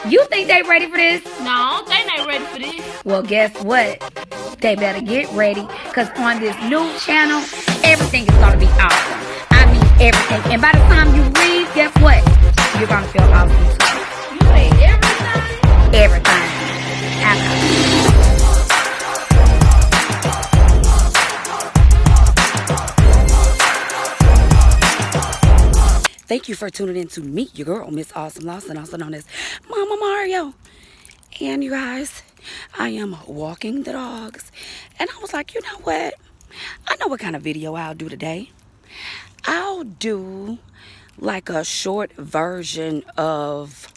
You think they ready for this? No, they ain't ready for this. Well, guess what? They better get ready, because on this new channel, everything is going to be awesome. I mean everything. And by the time you leave, guess what? You're going to feel awesome too. You say everything? Everything. Thank you for tuning in to meet your girl, Miss Awesome Lawson, also known as Mamamario. And you guys, I am walking the dogs. And I was like, you know what? I know what kind of video I'll do today. I'll do like a short version of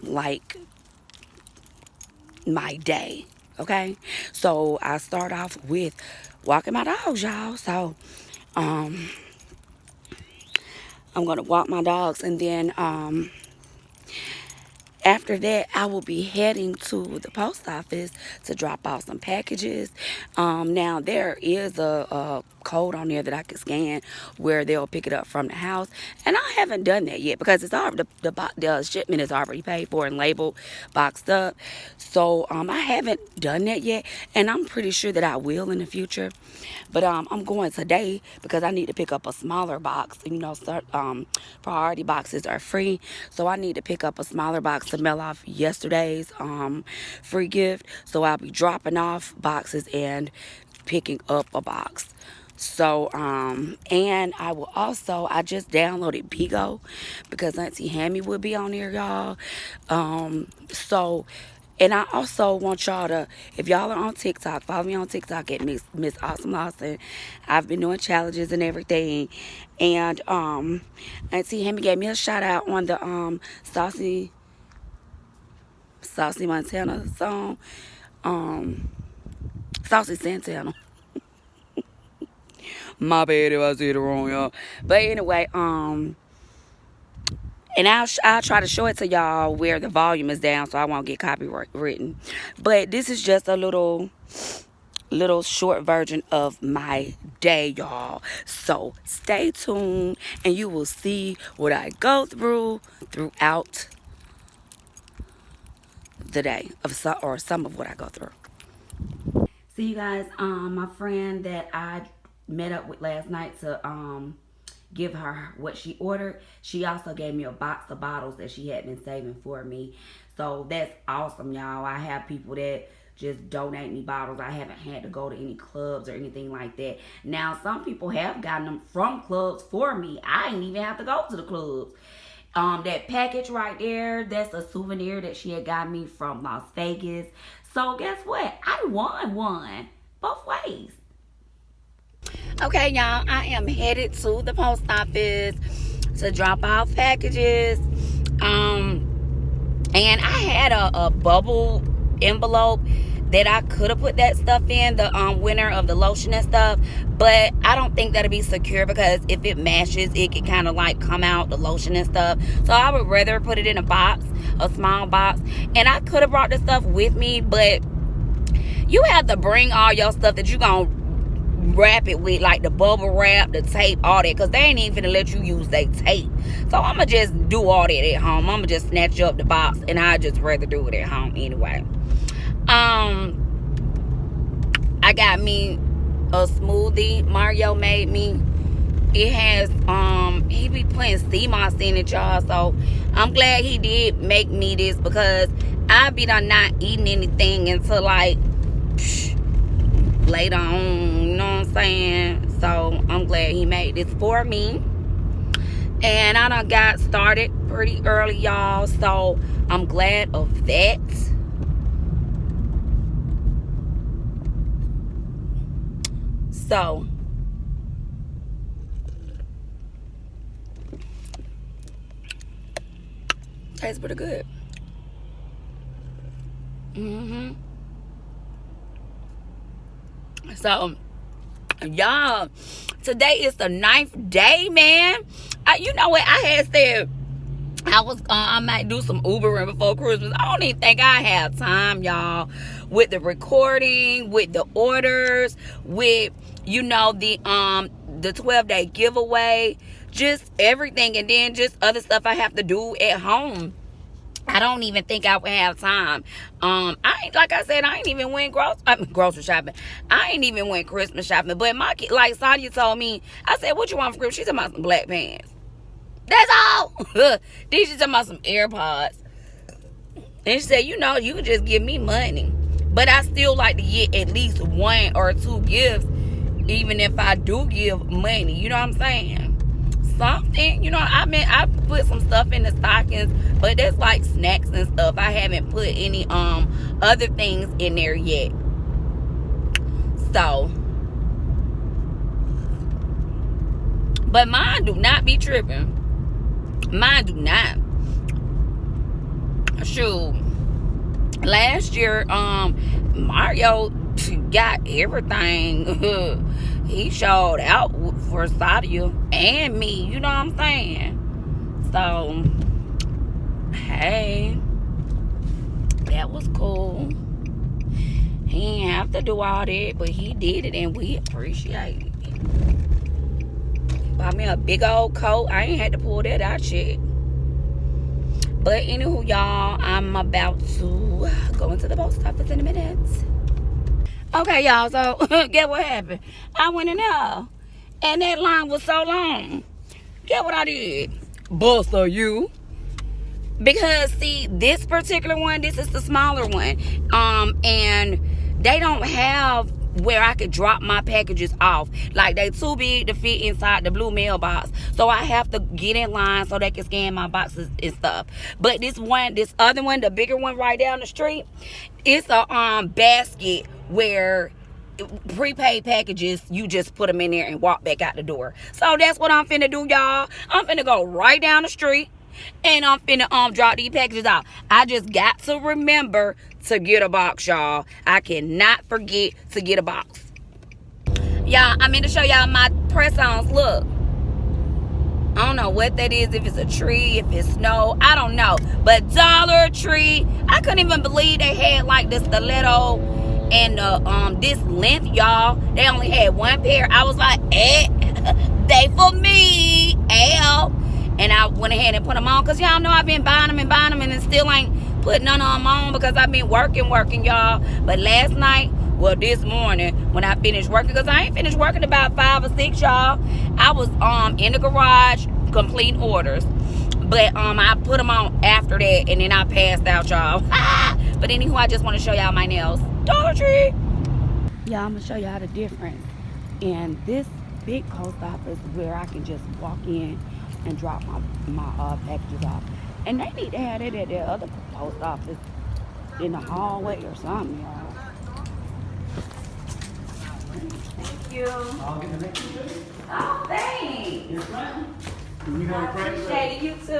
like my day. Okay? So I start off with walking my dogs, y'all. So I'm gonna walk my dogs, and then after that, I will be heading to the post office to drop off some packages. Now, there is a code on there that I can scan where they'll pick it up from the house. And I haven't done that yet because it's already, the shipment is already paid for and labeled, boxed up. So I haven't done that yet. And I'm pretty sure that I will in the future. But I'm going today because I need to pick up a smaller box. You know, priority boxes are free. So I need to pick up a smaller box to mail off yesterday's free gift. So I'll be dropping off boxes and picking up a box. So and I will also, I just downloaded Bigo because Auntie Hammy will be on there, y'all. And I also want y'all to, if y'all are on TikTok, follow me on TikTok at Miss Awesome Lawson. I've been doing challenges and everything. And Auntie Hammy gave me a shout out on the Saucy Montana song. Saucy Santana. My bad if I said it wrong, y'all. But anyway, and I'll try to show it to y'all where the volume is down so I won't get copyright written. But this is just a little short version of my day, y'all. So stay tuned and you will see what I go throughout the day or some of what I go through. See, you guys, my friend that I met up with last night to give her what she ordered, she also gave me a box of bottles that she had been saving for me. So that's awesome, y'all. I have people that just donate me bottles. I haven't had to go to any clubs or anything like that. Now, some people have gotten them from clubs for me. I didn't even have to go to the clubs. That package right there, that's a souvenir that she had got me from Las Vegas. So guess what? I won one both ways. Okay, y'all, I am headed to the post office to drop off packages. And I had a bubble envelope that I could have put that stuff in, the winner of the lotion and stuff, but I don't think that'll be secure because if it matches, it can kind of like come out, the lotion and stuff. So I would rather put it in a box, a small box. And I could have brought the stuff with me, but you have to bring all your stuff that you gonna wrap it with, like the bubble wrap, the tape, all that, because they ain't even gonna let you use their tape. So I'm gonna just do all that at home. I'm gonna just snatch up the box, and I just rather do it at home anyway. I got me a smoothie Mario made me. It has he be putting sea moss in it, y'all. So I'm glad he did make me this because I be done not eating anything until like later on, you know what I'm saying? So I'm glad he made this for me. And I done got started pretty early, y'all. So I'm glad of that. So tastes pretty good. So y'all, today is the 9th day, man. You know what, I had said I might do some Ubering before Christmas. I don't even think I have time, y'all, with the recording, with the orders, with, you know, the 12-day giveaway. just everything, and then just other stuff I have to do at home. I don't even think I would have time. I ain't, like I said, I ain't even went grocery shopping. I ain't even went Christmas shopping. But my kid, like Sadia told me, I said, "What you want for Christmas?" She talking about some black pants. That's all. Then she talking about some AirPods. And she said, "You know, you can just give me money, but I still like to get at least 1 or 2 gifts, even if I do give money." You know what I'm saying? Something, you know, I put some stuff in the stockings, but that's like snacks and stuff. I haven't put any other things in there yet. So, but mine do not be tripping. Mine do not. Shoot. Last year, Mario got everything. He showed out for Sadia and me. You know what I'm saying? So, hey, that was cool. He didn't have to do all that, but he did it, and we appreciate it. Bought me a big old coat. I ain't had to pull that out yet. But anywho, y'all, I'm about to go into the post office in a minute. Okay, y'all, so get what happened. I went in there, and that line was so long. Get what I did? Buster you. Because, see, this particular one, this is the smaller one. And they don't have where I could drop my packages off. Like, they too big to fit inside the blue mailbox. So I have to get in line so they can scan my boxes and stuff. But this other one, the bigger one right down the street, it's a basket where prepaid packages, you just put them in there and walk back out the door. So that's what I'm finna do, y'all. I'm finna go right down the street, and I'm finna drop these packages out. I just got to remember to get a box, y'all. I cannot forget to get a box. Y'all, I'm to show y'all my press-ons. Look. I don't know what that is, if it's a tree, if it's snow, I don't know. But Dollar Tree, I couldn't even believe they had like the stiletto and this length, y'all. They only had 1 pair. I was like, they for me, and I went ahead and put them on, because y'all know I've been buying them and it still ain't put none of them on, because I've been working, y'all. But last night, well, this morning, when I finished working, because I ain't finished working about 5 or 6, y'all, I was in the garage completing orders. But I put them on after that, and then I passed out, y'all. But anywho, I just want to show y'all my nails. Dollar Tree. Y'all, I'm going to show y'all the difference in this big post office, where I can just walk in and drop my packages off. And they need to have it at their other post office in the hallway or something, y'all. Thank you. I'll get the next one. Oh, thanks. Yes, ma'am. You have a I credit? appreciate it. You too.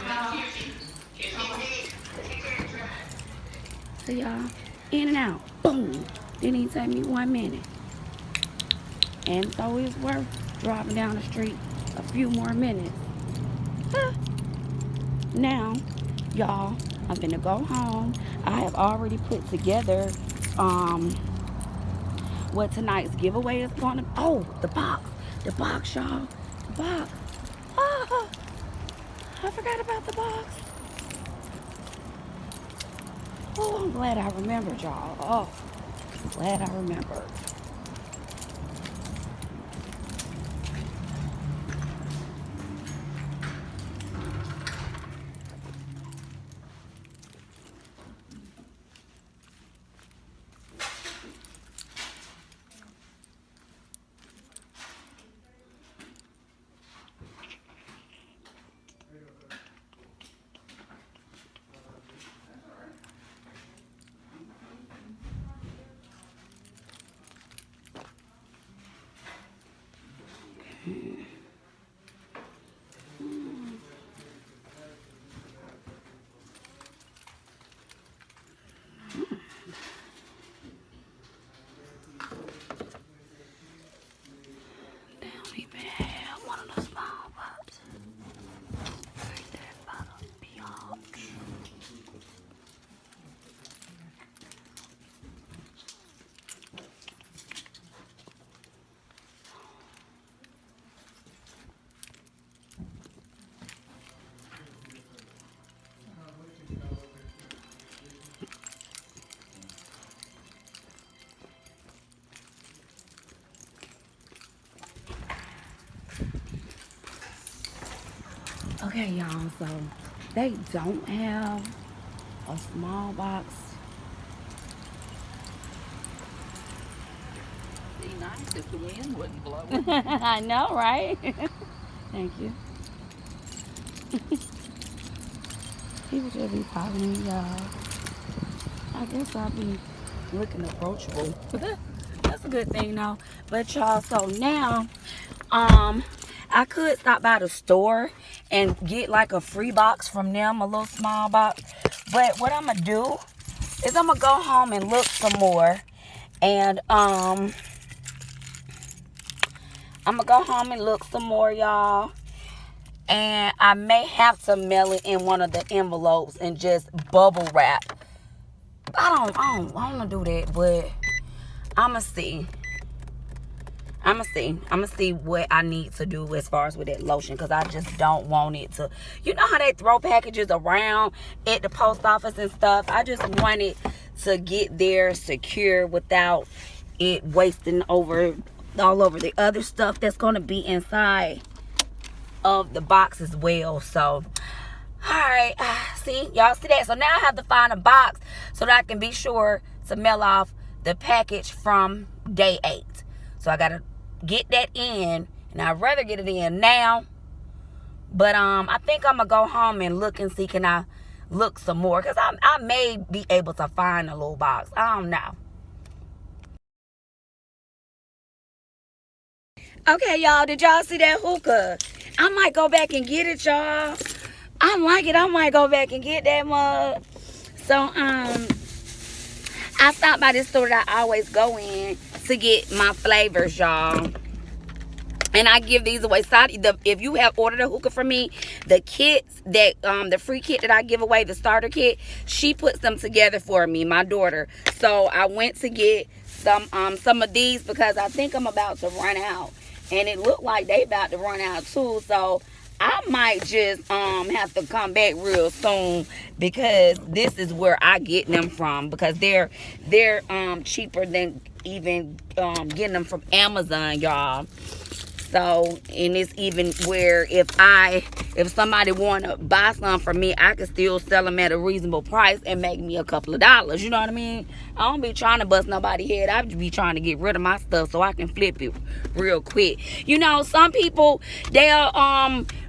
All right. So y'all, in and out, boom. Didn't even take me 1 minute. And so it's worth driving down the street a few more minutes. Now, y'all, I'm gonna go home. I have already put together what tonight's giveaway is gonna. Oh, the box, y'all, the box. Oh, I forgot about the box. Oh, I'm glad I remembered, y'all. Oh, glad I remembered. Okay, y'all, so they don't have a small box. Be nice if the wind wouldn't blow. I know, right? Thank you. People should be talking to me, y'all. I guess I'll be looking approachable. That's a good thing, though. But y'all, so now, I could stop by the store and get like a free box from them, a little small box. But what I'm gonna do is I'm gonna go home and look some more, and I'm gonna go home and look some more, y'all. And I may have to mail it in one of the envelopes and just bubble wrap. I don't wanna do that, but I'ma see. I'ma see what I need to do as far as with that lotion, because I just don't want it to, you know how they throw packages around at the post office and stuff. I just want it to get there secure without it wasting all over the other stuff that's gonna be inside of the box as well. So alright, see, y'all see that? So now I have to find a box so that I can be sure to mail off the package from day 8. So I gotta get that in, and I'd rather get it in now. But I think I'm gonna go home and look and see, can I look some more, because I may be able to find a little box. I don't know. Okay, y'all, did y'all see that hookah? I might go back and get it, y'all. I like it. I might go back and get that mug. So, I stopped by this store that I always go in to get my flavors, y'all. And I give these away. If you have ordered a hookah from me, the kits that the free kit that I give away, the starter kit, she puts them together for me, my daughter. So I went to get some of these because I think I'm about to run out, and it looked like they about to run out too. So I might just have to come back real soon, because this is where I get them from, because they're cheaper than even getting them from Amazon, y'all. So, and it's even where if somebody want to buy some from me, I can still sell them at a reasonable price and make me a couple of dollars. You know what I mean? I don't be trying to bust nobody's head. I be trying to get rid of my stuff so I can flip it real quick. You know, some people, they'll,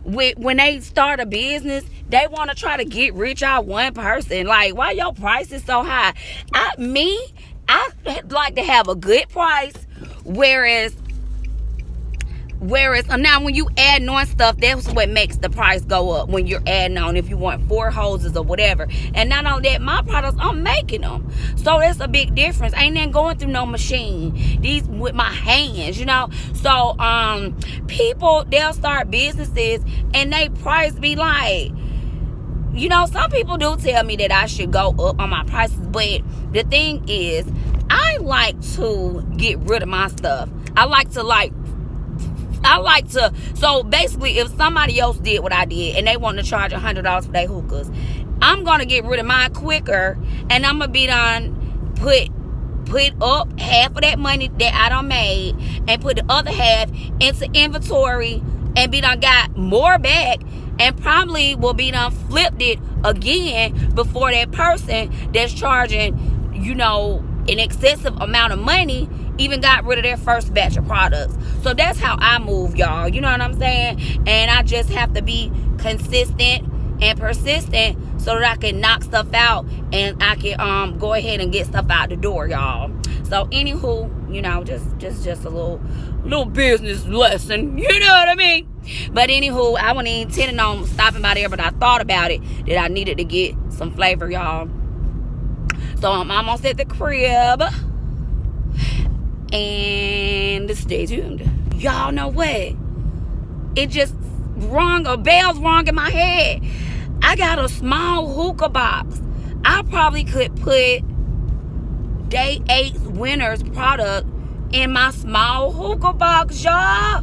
when they start a business, they want to try to get rich out one person. Like, why your price is so high? I like to have a good price, whereas now when you add on stuff, that's what makes the price go up. When you're adding on, if you want 4 hoses or whatever. And not only that, my products, I'm making them, so that's a big difference. Ain't then going through no machine, these with my hands, you know. So people, they'll start businesses and they price be like, you know, some people do tell me that I should go up on my prices, but the thing is, I like to get rid of my stuff. So basically, if somebody else did what I did and they want to charge $100 for their hookahs, I'm going to get rid of mine quicker, and I'm going to be done, put up half of that money that I done made and put the other half into inventory, and be done got more back, and probably will be done flipped it again before that person that's charging, you know, an excessive amount of money even got rid of their first batch of products. So that's how I move, y'all. You know what I'm saying? And I just have to be consistent and persistent so that I can knock stuff out, and I can go ahead and get stuff out the door, y'all. So anywho, you know, just a little business lesson. You know what I mean? But anywho, I wasn't intending on stopping by there, but I thought about it, that I needed to get some flavor, y'all. So I'm almost at the crib, and stay tuned. Y'all know what? It just rung a bell's wrong in my head. I got a small hookah box. I probably could put Day 8's winner's product in my small hookah box, y'all. I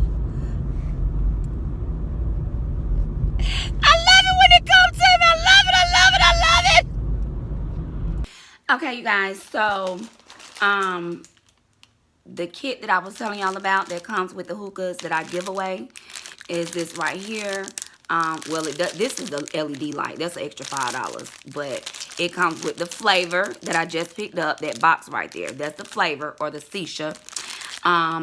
love it when it comes to me. I love it. Okay, you guys, so the kit that I was telling y'all about that comes with the hookahs that I give away is this right here. Well, this is the LED light. That's an extra $5. But it comes with the flavor that I just picked up. That box right there. That's the flavor, or the Sisha.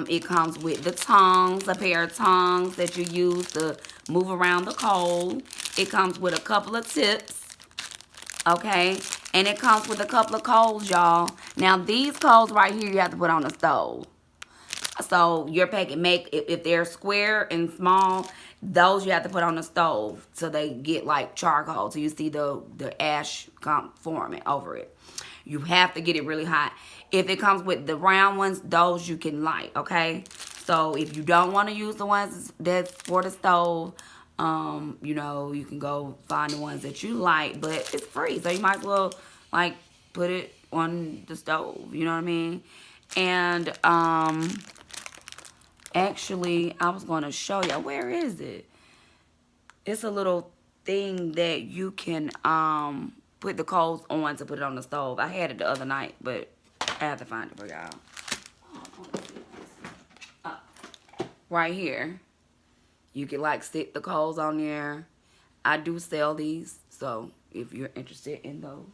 It comes with the tongs, a pair of tongs that you use to move around the coal. It comes with a couple of tips, okay? And it comes with a couple of coals, y'all. Now, these coals right here, you have to put on the stove. So your packet if they're square and small, those you have to put on the stove so they get like charcoal. So you see the ash forming over it. You have to get it really hot. If it comes with the round ones, those you can light, okay? So if you don't want to use the ones that's for the stove, you know, you can go find the ones that you like, but it's free. So you might as well like put it on the stove, you know what I mean? And actually, I was going to show you. Where is it? It's a little thing that you can put the coals on to put it on the stove. I had it the other night, but I have to find it for y'all. Right here. You can like stick the coals on there. I do sell these, so if you're interested in those,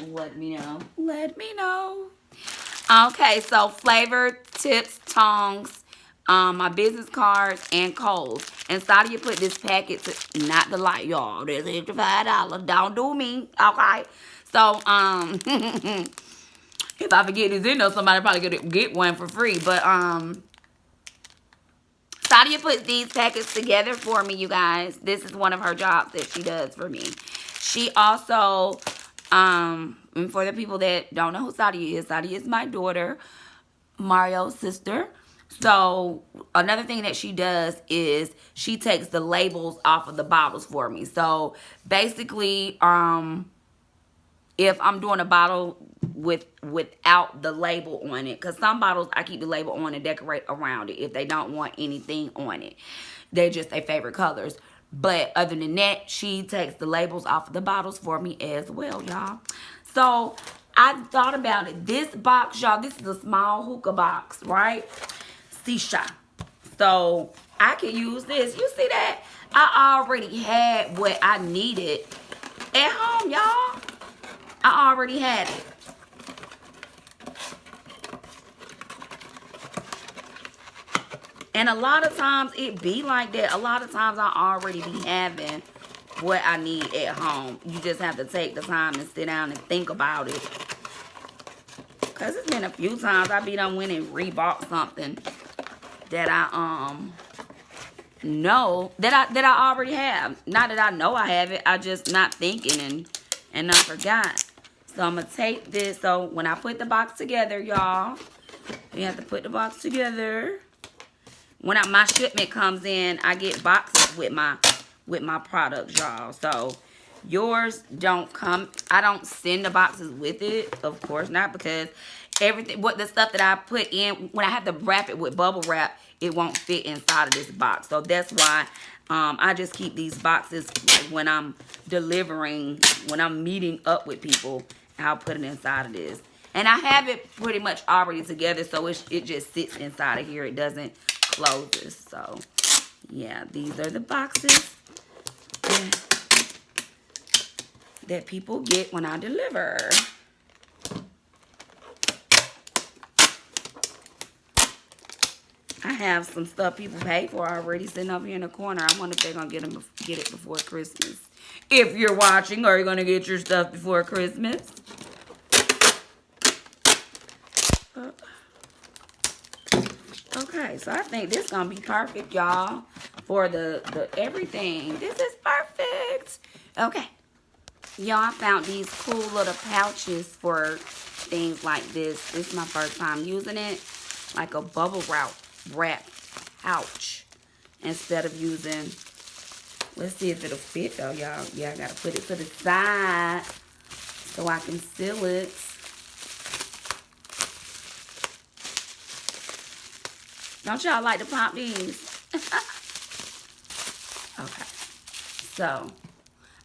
let me know. Let me know. Okay, so flavor, tips, tongs, my business cards, and coals. Inside you put this packet, not the light, y'all. There's extra $5. Don't do me, okay? So, if I forget this in there, somebody probably could get one for free. But, Sadia put these packets together for me, you guys. This is one of her jobs that she does for me. She also, and for the people that don't know who Sadia is my daughter, Mario's sister. So another thing that she does is she takes the labels off of the bottles for me. So basically, if I'm doing a bottle without the label on it, because some bottles I keep the label on and decorate around it if they don't want anything on it. They're just their favorite colors. But other than that, she takes the labels off of the bottles for me as well, y'all. So I thought about it. This box, y'all, this is a small hookah box, right? Sisha. So I can use this. You see that? I already had what I needed at home, y'all. I already had it. And a lot of times it be like that. A lot of times I already be having what I need at home. You just have to take the time and sit down and think about it. Because it's been a few times I be done went and rebought something that I know that I already have. Not that I know I have it. I just not thinking and I forgot. So I'm gonna take this. So when I put the box together, y'all, you have to put the box together. When my shipment comes in, I get boxes with my products, y'all. So yours don't come. I don't send the boxes with it, of course not, because everything, the stuff that I put in, when I have to wrap it with bubble wrap, it won't fit inside of this box. So that's why I just keep these boxes when I'm delivering, when I'm meeting up with people. I'll put it inside of this. And I have it pretty much already together, so it just sits inside of here. It doesn't close this. So, yeah, these are the boxes that people get when I deliver. I have some stuff people pay for already sitting up here in the corner. I wonder if they're going to get it before Christmas. If you're watching, are you going to get your stuff before Christmas? Okay, so I think this is going to be perfect, y'all, for the everything. This is perfect. Okay. Y'all, I found these cool little pouches for things like this. This is my first time using it. Like a bubble wrap pouch. Instead of using, let's see if it'll fit though, y'all. Yeah, I got to put it to the side so I can seal it. Don't y'all like to pop these? Okay. So,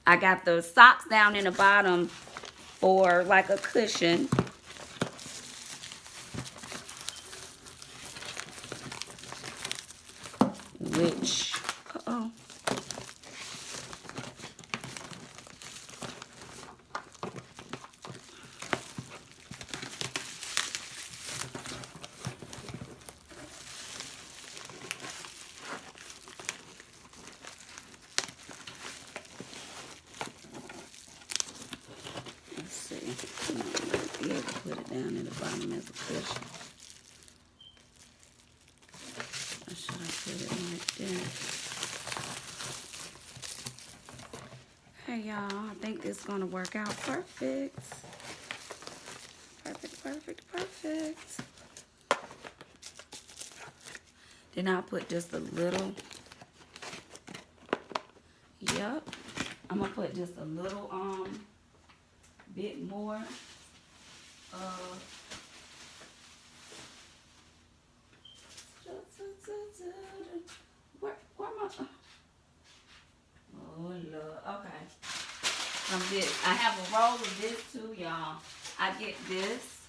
I got the socks down in the bottom for like a cushion. Which, put it down in the bottom as a cushion. Or should I put it like that? Hey y'all, I think it's gonna work out perfect. Perfect. Then I'll put just a little. Yep. I'm gonna put just a little bit more where am I? Oh Lord. Okay. I have a roll of this too, y'all. I get this.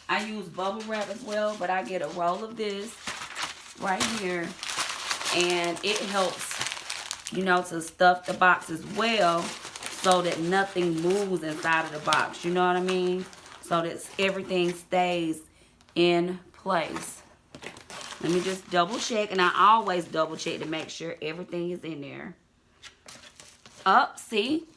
I use bubble wrap as well, but I get a roll of this right here, and it helps, you know, to stuff the box as well, so that nothing moves inside of the box. You know what I mean? So that everything stays in place. Let me just double check, and I always double check to make sure everything is in there. Up, see?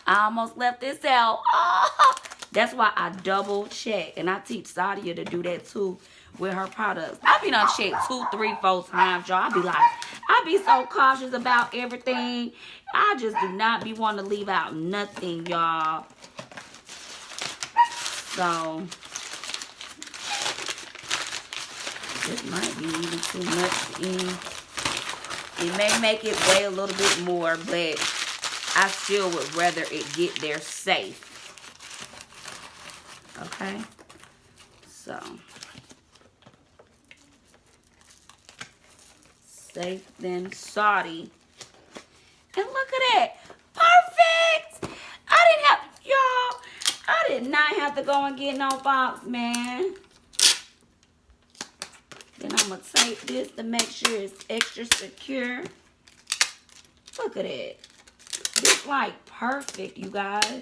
I almost left this out. Oh, that's why I double check. And I teach Sadia to do that too with her products. I be done check 2, 3, 4 times, y'all. I be so cautious about everything. I just do not be wanting to leave out nothing, y'all. So, this might be even too much in. It may make it weigh a little bit more, but I still would rather it get there safe. Okay? So, safe than Saudi. And look at that. Perfect! I did not have to go and get no box, man. Then I'm going to tape this to make sure it's extra secure. Look at it. It's like perfect, you guys.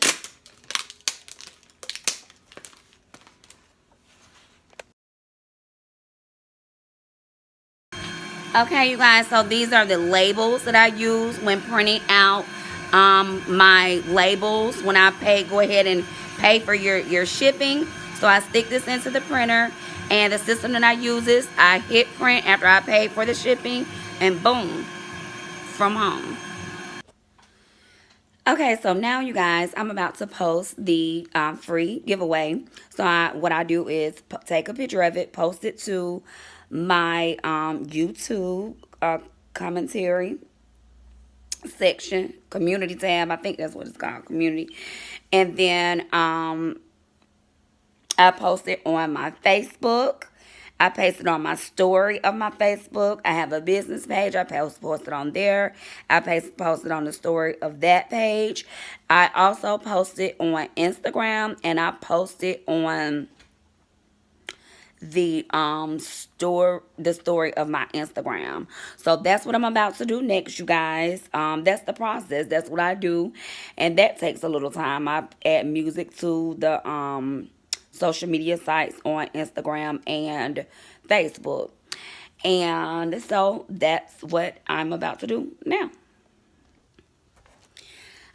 Okay, you guys, so these are the labels that I use when printing out my labels. When I go ahead and pay for your shipping. So I stick this into the printer, and the system that I use is I hit print after I pay for the shipping, and boom, from home. Okay, so now you guys, I'm about to post the free giveaway. So what I do is take a picture of it, post it to my YouTube commentary section, community tab. I think that's what it's called, community. And then I post it on my Facebook. I post it on my story of my Facebook. I have a business page. I post it on there. I post it on the story of that page. I also post it on Instagram, and I post it on the story of my Instagram. So that's what I'm about to do next, you guys. That's the process. That's what I do, and that takes a little time. I add music to the social media sites on Instagram and Facebook, and so that's what I'm about to do now.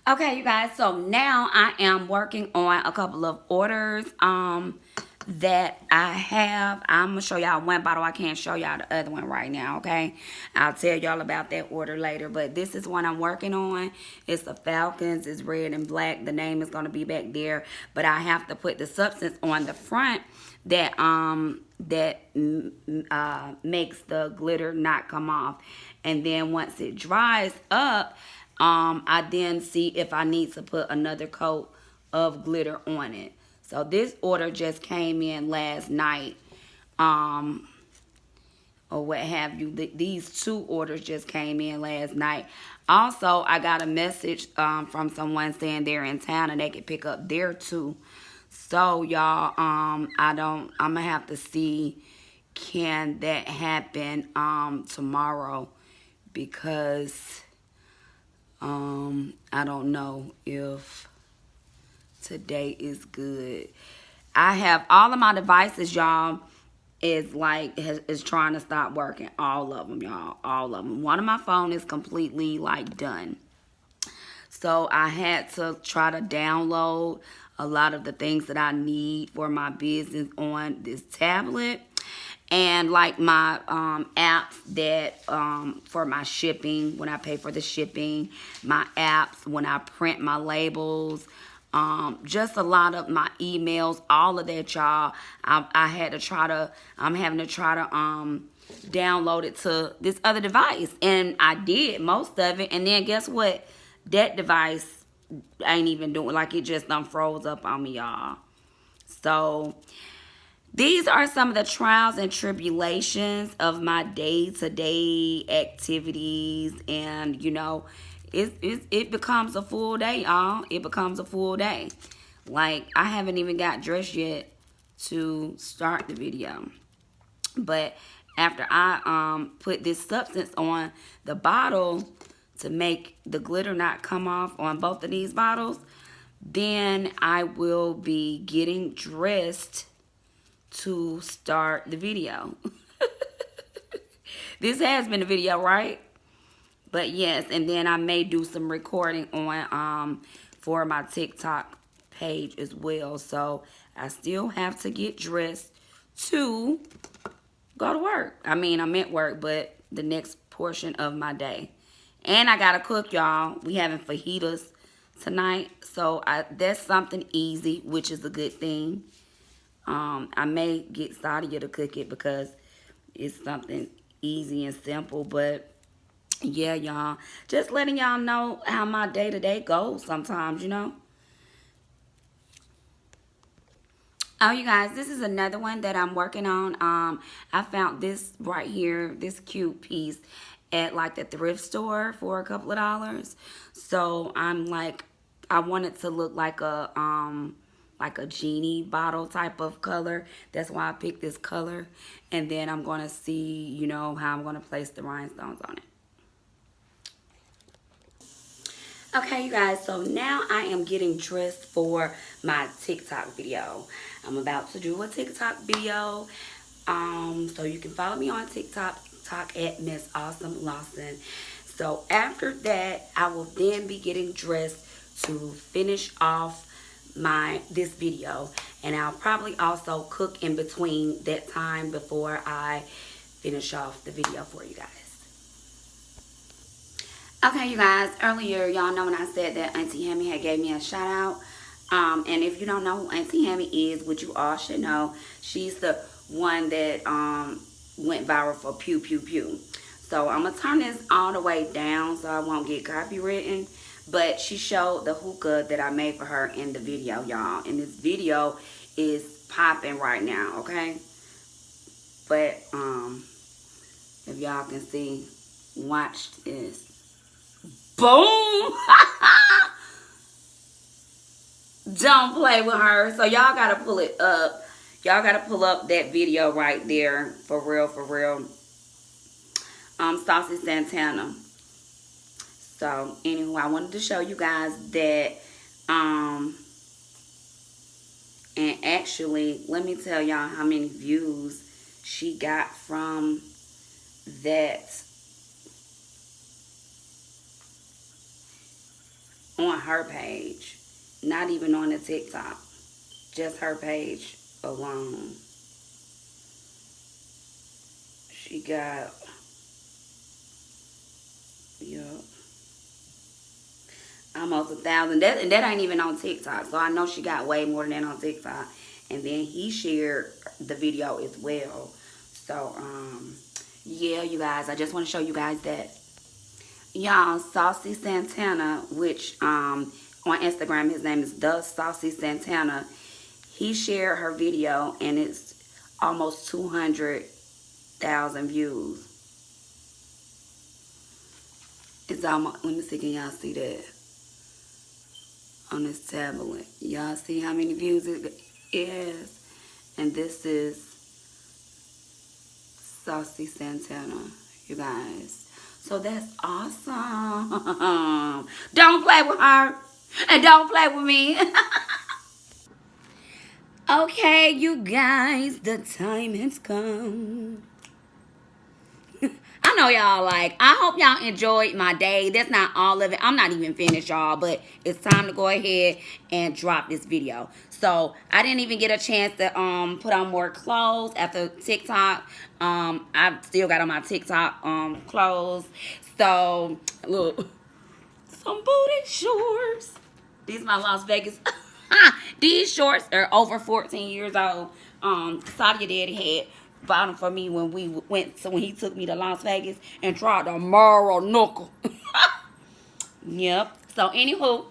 Okay, you guys, so now I am working on a couple of orders that I have. I'm going to show y'all one bottle. I can't show y'all the other one right now, okay? I'll tell y'all about that order later, but this is one I'm working on. It's the Falcons. It's red and black. The name is going to be back there, but I have to put the substance on the front that makes the glitter not come off. And then once it dries up, I then see if I need to put another coat of glitter on it. So this order just came in last night, or what have you. These 2 orders just came in last night. Also, I got a message from someone saying they're in town and they can pick up their 2. So y'all, I'm gonna have to see, can that happen tomorrow, because I don't know if today is good. I have all of my devices, y'all, is trying to stop working. All of them, y'all. All of them. One of my phone is completely done. So I had to try to download a lot of the things that I need for my business on this tablet. And like my apps that for my shipping, when I pay for the shipping, my apps when I print my labels, just a lot of my emails, all of that, y'all. I had to try to, I'm having to try to download it to this other device, and I did most of it, and then guess what? That device ain't even doing, like, it just done froze up on me, y'all. So these are some of the trials and tribulations of my day-to-day activities, and you know, it becomes a full day, y'all. It becomes a full day. Like, I haven't even got dressed yet to start the video, but after I put this substance on the bottle to make the glitter not come off on both of these bottles, then I will be getting dressed to start the video. This has been a video, right? But yes, and then I may do some recording on for my TikTok page as well. So I still have to get dressed to go to work. I mean, I'm at work, but the next portion of my day. And I gotta cook, y'all. We having fajitas tonight, so that's something easy, which is a good thing. I may get Sadia to cook it because it's something easy and simple. But yeah, y'all, just letting y'all know how my day-to-day goes sometimes, you know. Oh, you guys, this is another one that I'm working on. I found this right here, this cute piece at like the thrift store for a couple of dollars. So I'm like, I want it to look like a genie bottle type of color. That's why I picked this color. And then I'm going to see, you know, how I'm going to place the rhinestones on it. Okay, you guys, so now I am getting dressed for my TikTok video. I'm about to do a TikTok video. So you can follow me on TikTok at Miss Awesome Lawson. So after that, I will then be getting dressed to finish off this video, and I'll probably also cook in between that time before I finish off the video for you guys. Okay, you guys, earlier y'all know when I said that Auntie Hammy had gave me a shout out, and if you don't know who Auntie Hammy is, which you all should know, she's the one that went viral for Pew Pew Pew. So I'm gonna turn this all the way down so I won't get copywritten. But she showed the hookah that I made for her in the video, y'all. And this video is popping right now, okay? But, if y'all can see, watch this. Boom! Don't play with her. So y'all gotta pull it up. Y'all gotta pull up that video right there. For real, for real. Saucy Santana. So, anyway, I wanted to show you guys that, and actually, let me tell y'all how many views she got from that on her page. Not even on the TikTok. Just her page alone. She got, yup, almost 1,000. And that ain't even on TikTok. So I know she got way more than that on TikTok. And then he shared the video as well. So, yeah, you guys, I just want to show you guys that. Y'all, Saucy Santana, which on Instagram, his name is The Saucy Santana. He shared her video, and it's almost 200,000 views. It's almost, let me see, can y'all see that? On this tablet. Y'all see how many views it is? And this is Saucy Santana, you guys. So that's awesome. Don't play with her. And don't play with me. Okay, you guys, the time has come. I know y'all like, I hope y'all enjoyed my day. That's not all of it. I'm not even finished, y'all, but it's time to go ahead and drop this video. So I didn't even get a chance to put on more clothes after TikTok. I still got on my TikTok clothes. So look, some booty shorts. These are my Las Vegas. These shorts are over 14 years old. Sadia daddy had bought them for me when we went. So when he took me to Las Vegas and tried the Mara knuckle. Yep. So anywho,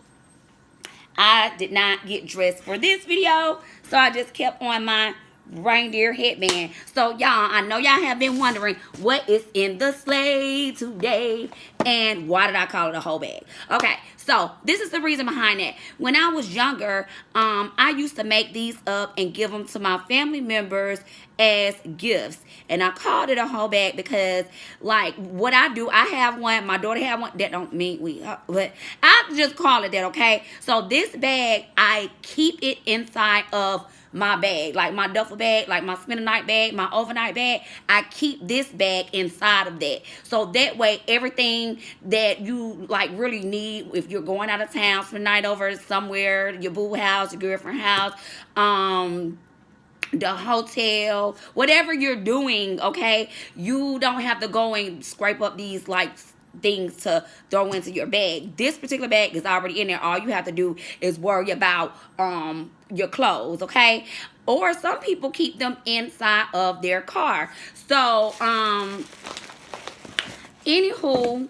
I did not get dressed for this video, so I just kept on my reindeer headband. So y'all, I know y'all have been wondering what is in the sleigh today and why did I call it a whole bag. Okay, so this is the reason behind that. When I was younger, I used to make these up and give them to my family members as gifts, and I called it a whole bag because like what I do, I have one, my daughter had one. That don't mean we but I just call it that. Okay, so this bag, I keep it inside of my bag, like my duffel bag, like my spend a night bag, my overnight bag. I keep this bag inside of that, so that way everything that you like really need, if you're going out of town, spend the night over somewhere, your boo house, your girlfriend house, the hotel, whatever you're doing, okay, you don't have to go and scrape up these like things to throw into your bag. This particular bag is already in there. All you have to do is worry about your clothes, okay? Or some people keep them inside of their car. So anywho,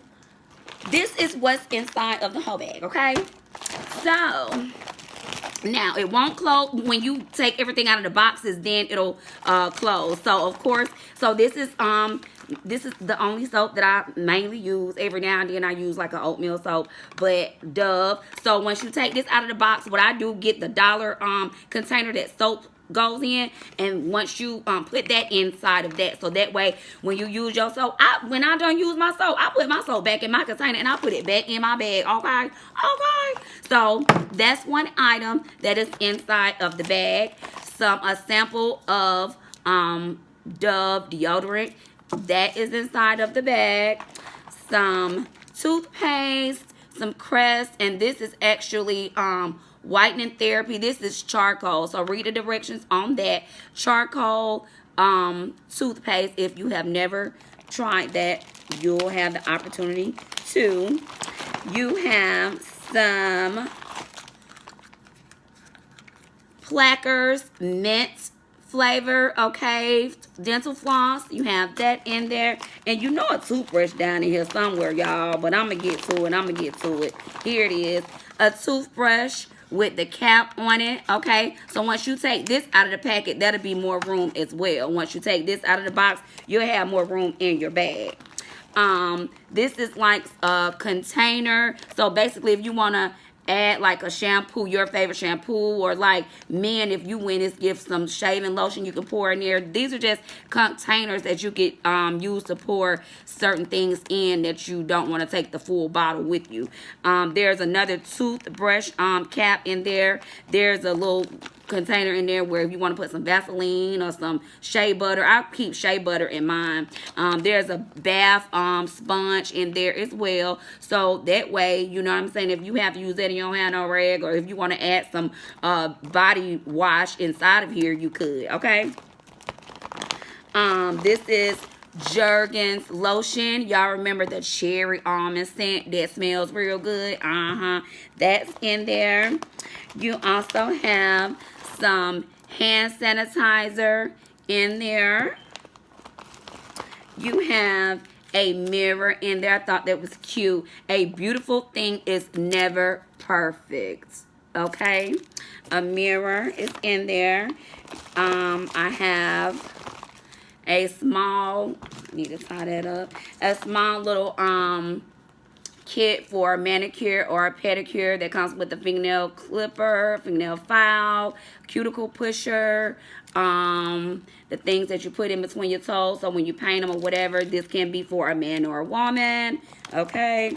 this is what's inside of the whole bag, okay? So now it won't close when you take everything out of the boxes, then it'll close. So of course, so this is the only soap that I mainly use. Every now and then I use like an oatmeal soap, but Dove. So once you take this out of the box, what I do, get the dollar container that soap goes in, and once you put that inside of that, so that way when you use your soap, when I don't use my soap, I put my soap back in my container and I put it back in my bag. Okay, so that's one item that is inside of the bag. A sample of Dove deodorant that is inside of the bag. Some toothpaste, some Crest, and this is actually whitening therapy. This is charcoal, so read the directions on that. Charcoal toothpaste. If you have never tried that, you'll have the opportunity to. You have some Plackers mint flavor, okay, dental floss. You have that in there, and you know a toothbrush down in here somewhere, y'all, but I'm gonna get to it. Here it is, a toothbrush with the cap on it, okay? So once you take this out of the packet, that'll be more room as well. Once you take this out of the box, you'll have more room in your bag. This is like a container. So basically, if you want to add like a shampoo, your favorite shampoo, or like men, if you win this gift, some shaving lotion you can pour in there. These are just containers that you could use to pour certain things in that you don't want to take the full bottle with you. There's another toothbrush cap in there. There's a little container in there where if you want to put some Vaseline or some shea butter. I keep shea butter in mine. There's a bath sponge in there as well, so that way, you know what I'm saying, if you have to use that and you don't have no rag, or if you want to add some body wash inside of here, you could, okay? This is Jergens lotion. Y'all remember the cherry almond scent that smells real good? That's in there. You also have some hand sanitizer in there. You have a mirror in there. I thought that was cute. A beautiful thing is never perfect, okay? A mirror is in there. I have a small, need to tie that up, a small little kit for a manicure or a pedicure that comes with the fingernail clipper, fingernail file, cuticle pusher, the things that you put in between your toes, so when you paint them or whatever, this can be for a man or a woman, okay?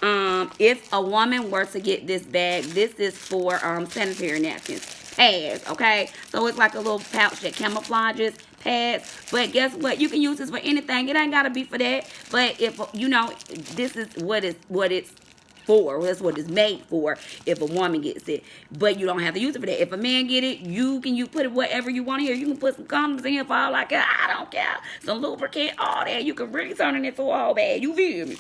If a woman were to get this bag, this is for sanitary napkins, pads, okay? So it's like a little pouch that camouflages, pads. But guess what? You can use this for anything. It ain't gotta be for that. But if you know, this is what it's for. That's what it's made for if a woman gets it. But you don't have to use it for that. If a man get it, you put it whatever you want here. You can put some condoms in here for all I care. I don't care. Some lubricant, all that. You can really turn it into a whole bag. You feel me?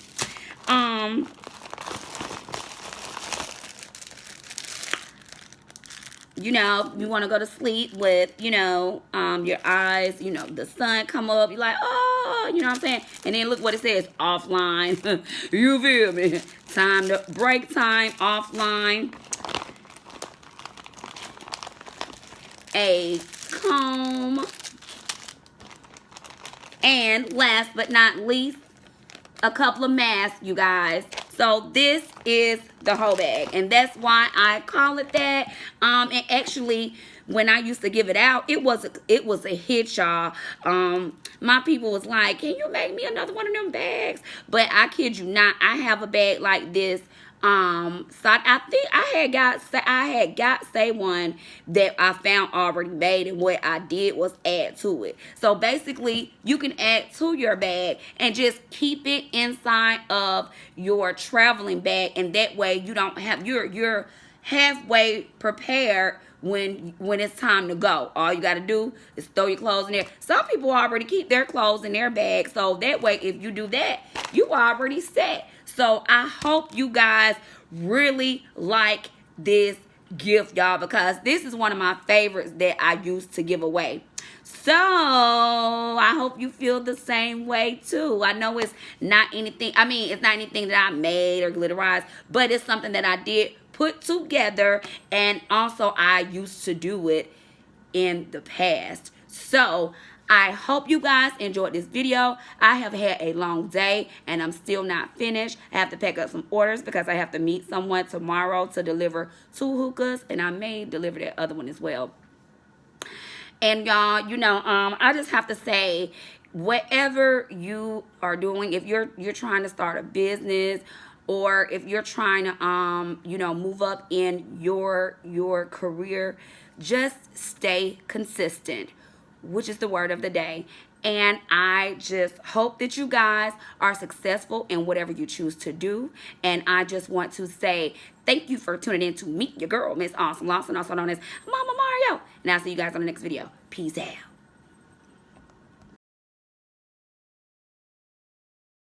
You know, you want to go to sleep with, you know, your eyes, you know, the sun come up. You're like, oh, you know what I'm saying? And then look what it says, offline. You feel me? Time to break time, offline. A comb. And last but not least, a couple of masks, you guys. So this is the whole bag, and that's why I call it that. And actually, when I used to give it out, it was a hit, y'all. My people was like, "Can you make me another one of them bags?" But I kid you not, I have a bag like this. So I think I had got say one that I found already made, and what I did was add to it. So basically, you can add to your bag and just keep it inside of your traveling bag, and that way you don't have you're halfway prepared when it's time to go. All you got to do is throw your clothes in there. Some people already keep their clothes in their bag, so that way if you do that, you already set. So I hope you guys really like this gift, y'all, because this is one of my favorites that I used to give away. So I hope you feel the same way too. I know it's not anything, it's not anything that I made or glitterized, but it's something that I did put together, and also I used to do it in the past. So I hope you guys enjoyed this video. I have had a long day and I'm still not finished. I have to pack up some orders because I have to meet someone tomorrow to deliver 2 hookahs, and I may deliver that other one as well. And y'all, you know, I just have to say, whatever you are doing, if you're trying to start a business, or if you're trying to you know, move up in your career, just stay consistent, which is the word of the day. And I just hope that you guys are successful in whatever you choose to do. And I just want to say thank you for tuning in to meet your girl, Miss Awesome Lawson, also known as Mamamario. And I'll see you guys on the next video. Peace out.